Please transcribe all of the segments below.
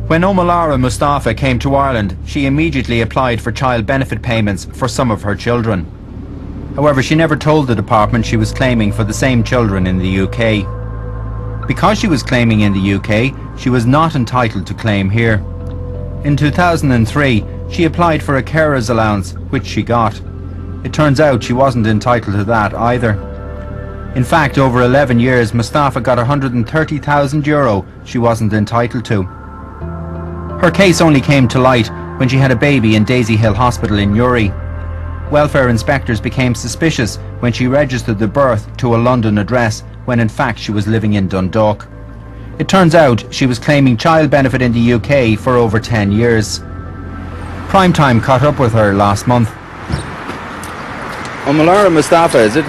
When Omalara Mustafa came to Ireland, she immediately applied for child benefit payments for some of her children. However, she never told the department she was claiming for the same children in the UK. Because she was claiming in the UK, she was not entitled to claim here. In 2003, she applied for a carer's allowance, which she got. It turns out she wasn't entitled to that either. In fact, over 11 years, Mustafa got €130,000 she wasn't entitled to. Her case only came to light when she had a baby in Daisy Hill Hospital in Newry. Welfare inspectors became suspicious when she registered the birth to a London address when in fact she was living in Dundalk. It turns out she was claiming child benefit in the UK for over 10 years. Primetime caught up with her last month. Omalara Mustafa, is it?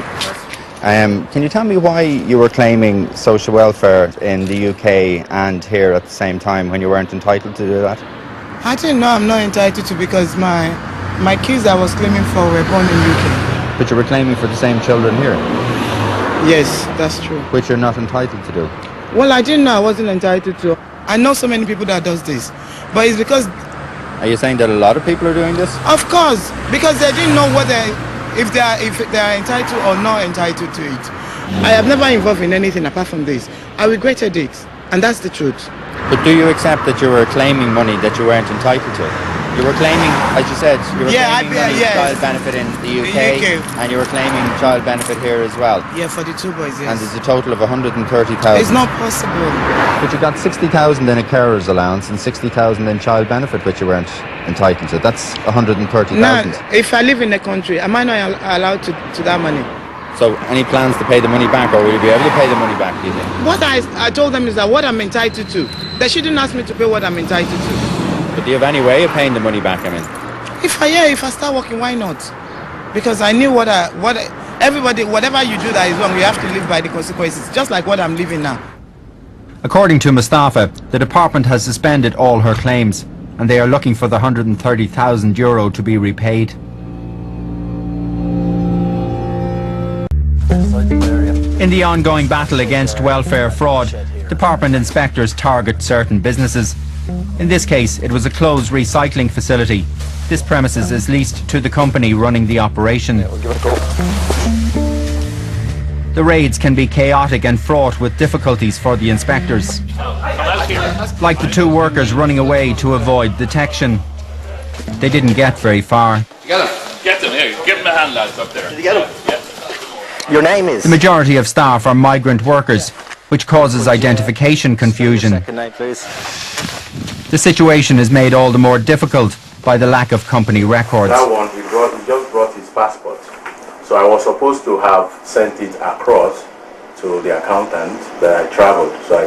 Can you tell me why you were claiming social welfare in the UK and here at the same time when you weren't entitled to do that? I didn't know I'm not entitled to because my kids I was claiming for were born in UK. But you were claiming for the same children here? Yes, that's true. Which you're not entitled to do? Well, I didn't know I wasn't entitled to. I know so many people that does this, but it's because... Are you saying that a lot of people are doing this? Of course, because they didn't know if they are entitled or not entitled to it. I have never involved in anything apart from this. I regretted it, and that's the truth. But do you accept that you were claiming money that you weren't entitled to? You were claiming, as you said, you were claiming child benefit in the UK, and you were claiming child benefit here as well. Yeah, for the two boys, yes. And there's a total of 130,000. It's not possible. But you got 60,000 in a carer's allowance and 60,000 in child benefit, which you weren't entitled to. That's 130,000. Now, if I live in the country, am I not allowed to that money? So, any plans to pay the money back, or will you be able to pay the money back, do you think? What I told them is that what I'm entitled to. They shouldn't ask me to pay what I'm entitled to. But do you have any way of paying the money back, I mean? If I start working, why not? Because I knew everybody, whatever you do that is wrong, you have to live by the consequences, just like what I'm living now. According to Mustafa, the department has suspended all her claims, and they are looking for the €130,000 to be repaid. In the ongoing battle against welfare fraud, department inspectors target certain businesses. In this case, it was a closed recycling facility. This premises is leased to the company running the operation. The raids can be chaotic and fraught with difficulties for the inspectors. Like the two workers running away to avoid detection. They didn't get very far. You got him. Get them here. Give them a hand, lads, up there. Did you get him? Yeah. Your name is? The majority of staff are migrant workers, which causes identification confusion. Second name, please. The situation is made all the more difficult by the lack of company records. That one, he just brought his passport. So I was supposed to have sent it across to the accountant, but I traveled, so I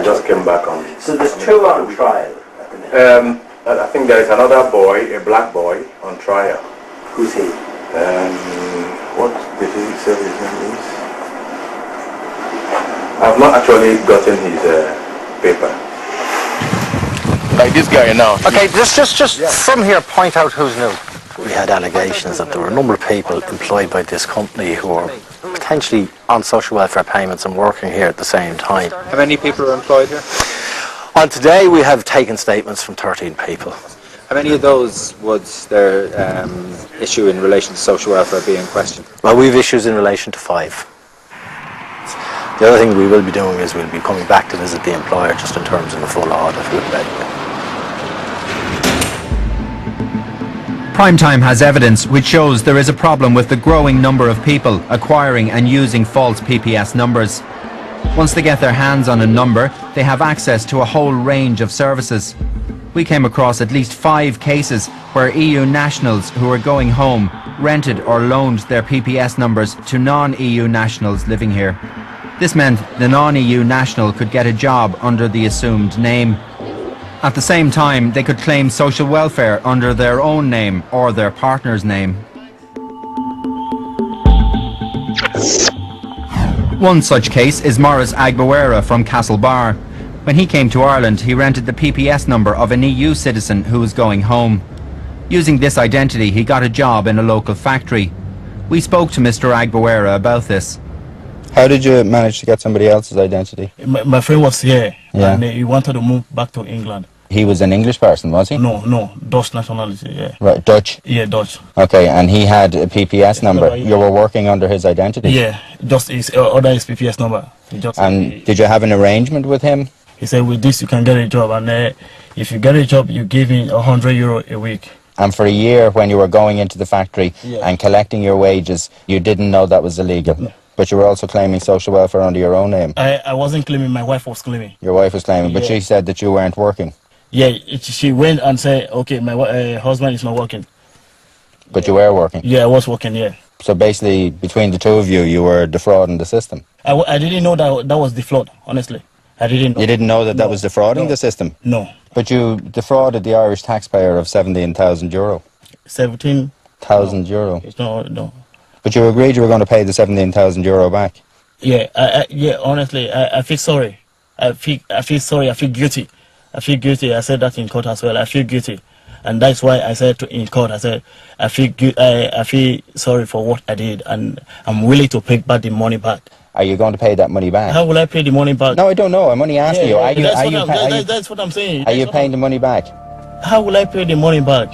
just came back on. So there's two on trial at the minute? I think there is another boy, a black boy, on trial. Who's he? What did he say his name is? I've not actually gotten his paper. Like this guy now. Okay, just from here, point out who's new. We had allegations that there were a number of people employed by this company who are potentially on social welfare payments and working here at the same time. How many people are employed here? On today, we have taken statements from 13 people. How many of those would their issue in relation to social welfare be in question? Well, we have issues in relation to 5. The other thing we will be doing is we'll be coming back to visit the employer just in terms of a full audit. Primetime has evidence which shows there is a problem with the growing number of people acquiring and using false PPS numbers. Once they get their hands on a number, they have access to a whole range of services. We came across at least 5 cases where EU nationals who were going home rented or loaned their PPS numbers to non-EU nationals living here. This meant the non-EU national could get a job under the assumed name. At the same time, they could claim social welfare under their own name or their partner's name. One such case is Morris Agbawera from Castlebar. When he came to Ireland, he rented the PPS number of an EU citizen who was going home. Using this identity, he got a job in a local factory. We spoke to Mr. Agbawera about this. How did you manage to get somebody else's identity? My friend was here, Yeah. and he wanted to move back to England. He was an English person, was he? No, Dutch nationality, yeah. Right, Dutch? Yeah, Dutch. Okay, and he had a PPS number. You were working under his identity? Yeah, just his PPS number. And did you have an arrangement with him? He said, with this you can get a job, and if you get a job, you give me €100 a week. And for a year, when you were going into the factory and collecting your wages, you didn't know that was illegal? No. But you were also claiming social welfare under your own name? I wasn't claiming, my wife was claiming. Your wife was claiming, but she said that you weren't working? Yeah, she went and said, okay, my husband is not working. But you were working? Yeah, I was working, yeah. So basically, between the two of you, you were defrauding the system? I didn't know that was defraud, honestly. I didn't know. You didn't know that was defrauding the system? No. But you defrauded the Irish taxpayer of €17,000. 17,000 euro? No. But you agreed you were going to pay the €17,000 back? Yeah, honestly, I feel sorry. I feel sorry, I feel guilty. I feel guilty. I said that in court as well. I feel guilty. And that's why I said in court, I said, I feel sorry for what I did, and I'm willing to pay back the money back. Are you going to pay that money back? How will I pay the money back? No, I don't know. I'm only asking you. That's what I'm saying. Are you paying the money back? How will I pay the money back?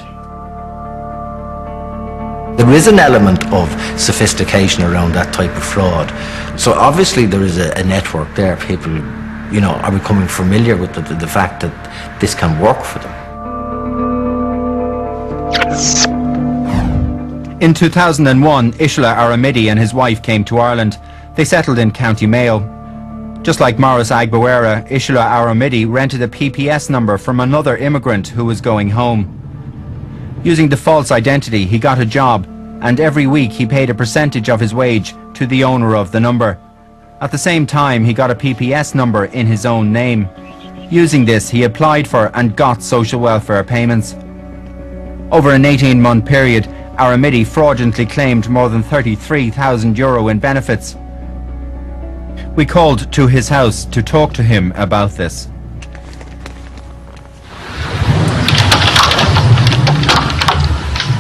There is an element of sophistication around that type of fraud. So obviously there is a network there. People, are becoming familiar with the fact that this can work for them. In 2001, Ishala Aramidi and his wife came to Ireland. They settled in County Mayo. Just like Morris Agbawera, Ishala Aramidi rented a PPS number from another immigrant who was going home. Using the false identity, he got a job, and every week he paid a percentage of his wage to the owner of the number. At the same time, he got a PPS number in his own name. Using this, he applied for and got social welfare payments. Over an 18-month period, Aramidi fraudulently claimed more than €33,000 in benefits. We called to his house to talk to him about this.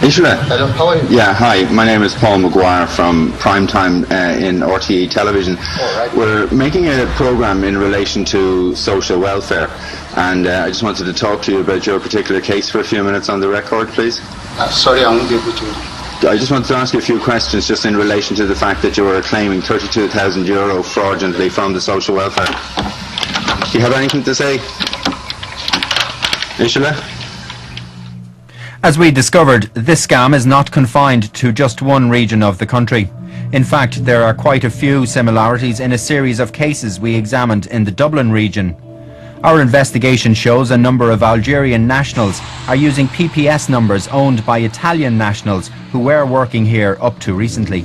Ishala. Hello, how are you? Yeah, hi. My name is Paul Maguire from Primetime in RTE Television. Right. We're making a programme in relation to social welfare, and I just wanted to talk to you about your particular case for a few minutes on the record, please. Sorry, I won't be able to. I just wanted to ask you a few questions just in relation to the fact that you were claiming €32,000 fraudulently from the social welfare. Do you have anything to say, Ishala? As we discovered, this scam is not confined to just one region of the country. In fact, there are quite a few similarities in a series of cases we examined in the Dublin region. Our investigation shows a number of Algerian nationals are using PPS numbers owned by Italian nationals who were working here up to recently.